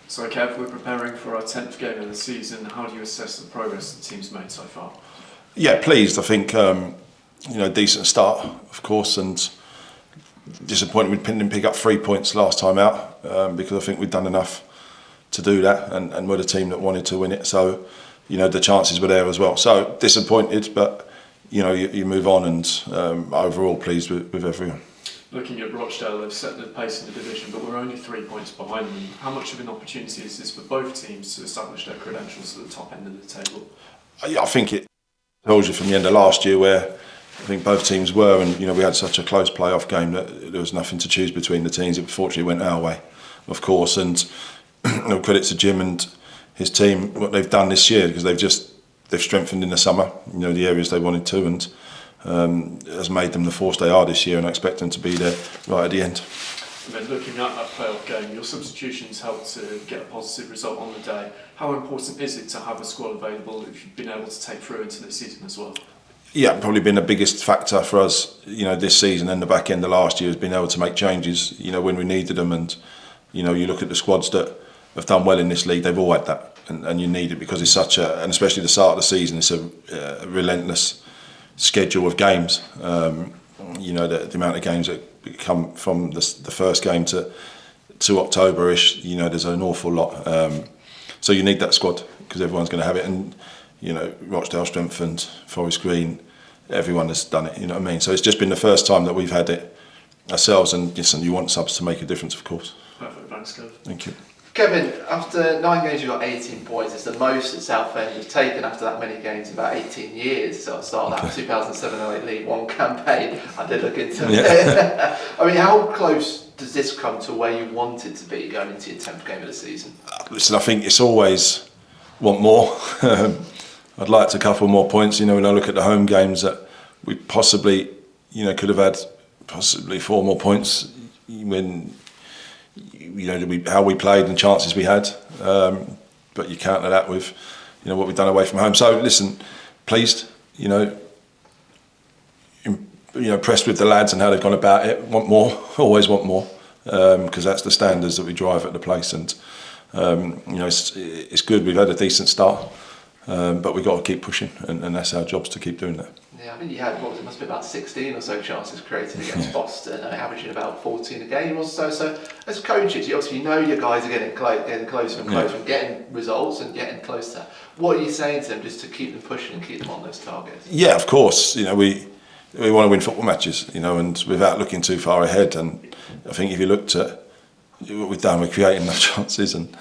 So Kev, we're preparing for our 10th game of the season. How do you assess the progress the team's made so far? Yeah, pleased. I think, decent start, of course, and disappointed we didn't pick up 3 points last time out because I think we'd done enough to do that and we're the team that wanted to win it. So, the chances were there as well. So disappointed, but, you move on and overall pleased with everyone. Looking at Rochdale, they've set the pace in the division, but we're only 3 points behind them. How much of an opportunity is this for both teams to establish their credentials at the top end of the table? I think it tells you from the end of last year where I think both teams were, and we had such a close playoff game that there was nothing to choose between the teams. It fortunately went our way, of course, and credit to Jim and his team what they've done this year, because they've strengthened in the summer, the areas they wanted to, and has made them the force they are this year, and I expect them to be there right at the end. And then looking at that playoff game, your substitutions helped to get a positive result on the day. How important is it to have a squad available if you've been able to take through into this season as well? Yeah, probably been the biggest factor for us, this season and the back end of last year has been able to make changes, when we needed them. And, you look at the squads that have done well in this league, they've all had that. And you need it because it's and especially the start of the season, it's a relentless schedule of games. The amount of games that come from the first game to October-ish, there's an awful lot. So you need that squad because everyone's going to have it. And, Rochdale strengthened, Forest Green, everyone has done it, you know what I mean? So it's just been the first time that we've had it ourselves, and listen, you want subs to make a difference, of course. Perfect, thanks, Kev. Thank you. Kevin, after 9 games you've got 18 points. It's the most that Southend have taken after that many games in about 18 years. So I'll start that 2007-08 League One campaign. I did look into it. I mean, how close does this come to where you wanted to be going into your 10th game of the season? Listen, I think it's always want more. I'd like to couple more points. When I look at the home games that we possibly, could have had possibly 4 more points when, how we played and chances we had. But you counter that with, what we've done away from home. So listen, pleased, impressed with the lads and how they've gone about it. Want more, always want more, because that's the standards that we drive at the place. And it's good. We've had a decent start. But we've got to keep pushing, and that's our jobs to keep doing that. Yeah, I mean, you had, it must be about 16 or so chances created against Boston, averaging about 14 a game or so. So, as coaches, you obviously know your guys are getting closer and closer and getting results and getting closer. What are you saying to them just to keep them pushing and keep them on those targets? Yeah, of course. We want to win football matches, and without looking too far ahead. And I think if you looked at what we've done, we're creating enough chances and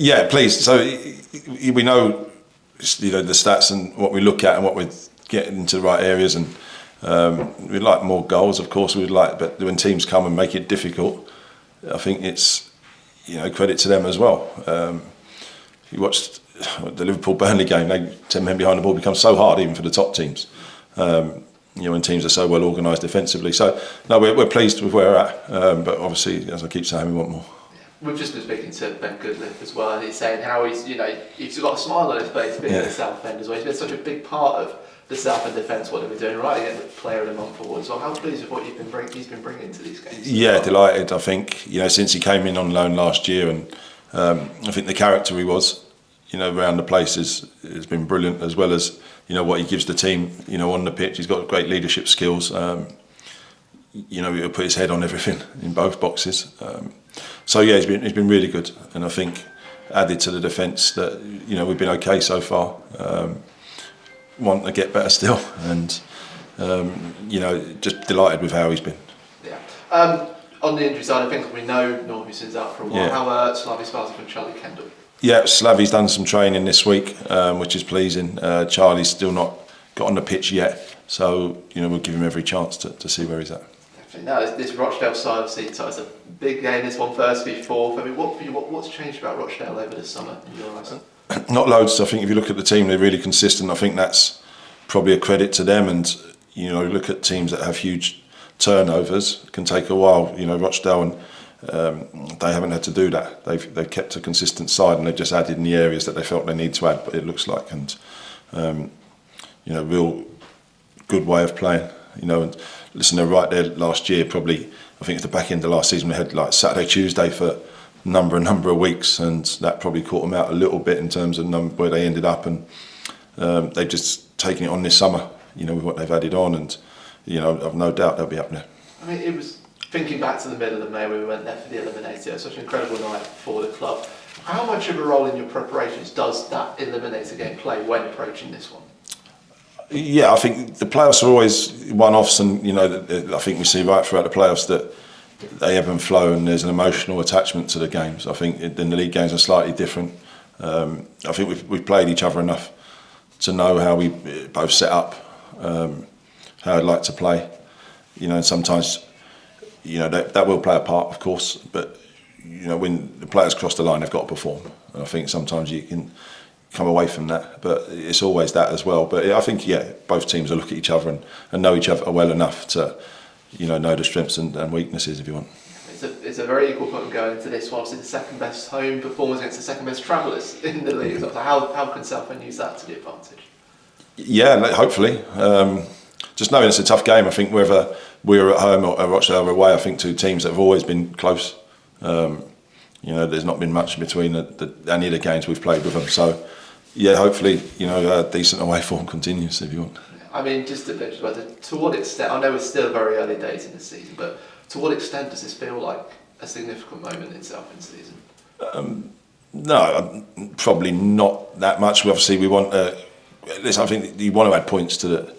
yeah, please. So we know, the stats and what we look at and what we're getting into the right areas, and we'd like more goals, of course. We'd like, but when teams come and make it difficult, I think it's credit to them as well. If you watched the Liverpool-Burnley game, 10 men behind the ball becomes so hard even for the top teams. When teams are so well organised defensively. So no, we're pleased with where we're at, but obviously, as I keep saying, we want more. We've just been speaking to Ben Goodliffe as well, and he's saying how he's got a smile on his face being at the Southend as well. He's been such a big part of the Southend defence, what they've been doing, right, getting the player of the month award as well. How pleased with what he's been bringing to these games? Yeah, delighted. I think, since he came in on loan last year, and I think the character he was, around the place has been brilliant, as well as, what he gives the team, on the pitch. He's got great leadership skills. He'll put his head on everything in both boxes. So yeah, he's been really good, and I think added to the defence that we've been okay so far. Want to get better still, and just delighted with how he's been. Yeah. On the injury side of things, we know Northuson's out for a while. Yeah. How are Slavi Sparta and Charlie Kendall? Yeah, Slavi's done some training this week, which is pleasing. Charlie's still not got on the pitch yet, so we'll give him every chance to see where he's at. Now, this Rochdale side, obviously, it's a big game, this one first v 4th. I mean, what's changed about Rochdale over the summer in your eyes? Not loads. I think if you look at the team, they're really consistent. I think that's probably a credit to them. And, look at teams that have huge turnovers, it can take a while. Rochdale, and they haven't had to do that. They've kept a consistent side, and they've just added in the areas that they felt they need to add, but it looks like. And, real good way of playing. And listen, they're right there last year, probably I think at the back end of last season we had like Saturday, Tuesday for a number of weeks, and that probably caught them out a little bit in terms of where they ended up, and they've just taken it on this summer, with what they've added on, and I've no doubt they'll be up there. I mean, it was thinking back to the middle of May where we went there for the eliminator. It was such an incredible night for the club. How much of a role in your preparations does that eliminator game play when approaching this one? Yeah, I think the playoffs are always one-offs, and I think we see right throughout the playoffs that they ebb and flow, and there's an emotional attachment to the games. I think in the league games are slightly different. I think we've played each other enough to know how we both set up, how I'd like to play. And sometimes, that will play a part, of course. But when the players cross the line, they've got to perform. And I think sometimes you can come away from that, but it's always that as well. But I think both teams will look at each other and know each other well enough to know the strengths and weaknesses, if you want. It's a very equal point going into this one. Obviously, the second best home performance against the second best travellers in the league. So how can Southend use that to the advantage? Yeah, hopefully. Just knowing it's a tough game. I think whether we're at home or Rochdale or away, I think two teams that have always been close. There's not been much between any of the games we've played with them. So, hopefully, a decent away form continues, if you want. I mean, just to what extent, I know it's still very early days in the season, but to what extent does this feel like a significant moment in Southend's season? No, probably not that much. Obviously, we want. I think you want to add points to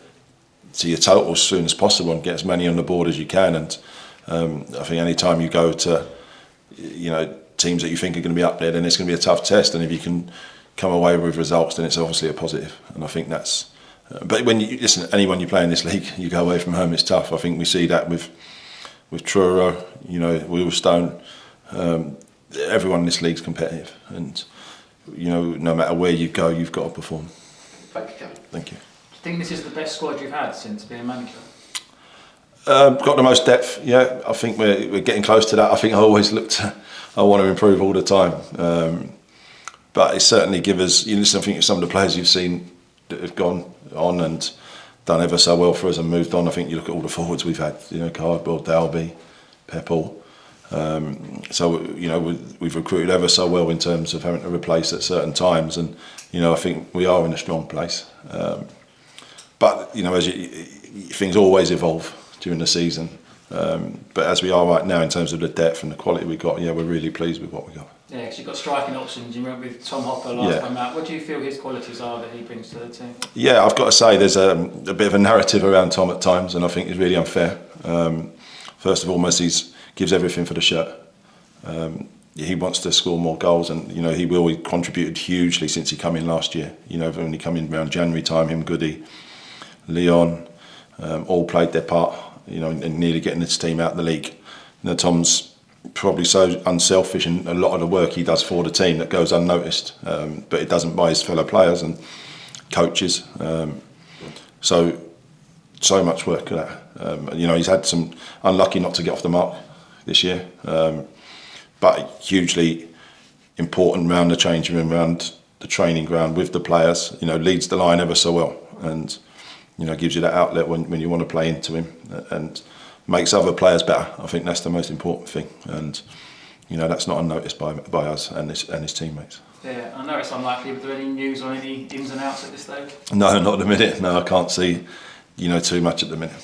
your total as soon as possible and get as many on the board as you can. And I think any time you go to, teams that you think are going to be up there, then it's going to be a tough test. And if you can come away with results, then it's obviously a positive. And I think that's. But when you listen, anyone you play in this league, you go away from home, it's tough. I think we see that with Truro, Wheelstone. Everyone in this league's competitive, and no matter where you go, you've got to perform. Thank you, Kevin. Thank you. Do you think this is the best squad you've had since being manager? Got the most depth, yeah. I think we're getting close to that. I think I always I want to improve all the time, but it certainly gives us. I think some of the players you've seen that have gone on and done ever so well for us and moved on. I think you look at all the forwards we've had, Cardboard, Dalby, Pepple. So we've recruited ever so well in terms of having to replace at certain times, and I think we are in a strong place. But as things always evolve during the season. But as we are right now in terms of the depth and the quality we got, we're really pleased with what we got. Yeah, because you've got striking options. You remember with Tom Hopper last time out. What do you feel his qualities are that he brings to the team? Yeah, I've got to say there's a bit of a narrative around Tom at times, and I think it's really unfair. First of all, he gives everything for the shirt. He wants to score more goals, and he contributed hugely since he came in last year. When he came in around January time, him, Goody, Leon, all played their part. In nearly getting this team out of the league. Tom's probably so unselfish in a lot of the work he does for the team that goes unnoticed, but it doesn't by his fellow players and coaches. So much work at that. He's had some unlucky not to get off the mark this year, but hugely important around the changing room, around the training ground with the players. Leads the line ever so well, and gives you that outlet when you want to play into him, and makes other players better. I think that's the most important thing, and that's not unnoticed by us and his teammates. Yeah, I know it's unlikely, but are there any news on any ins and outs at this stage? No, not at the minute. No, I can't see too much at the minute.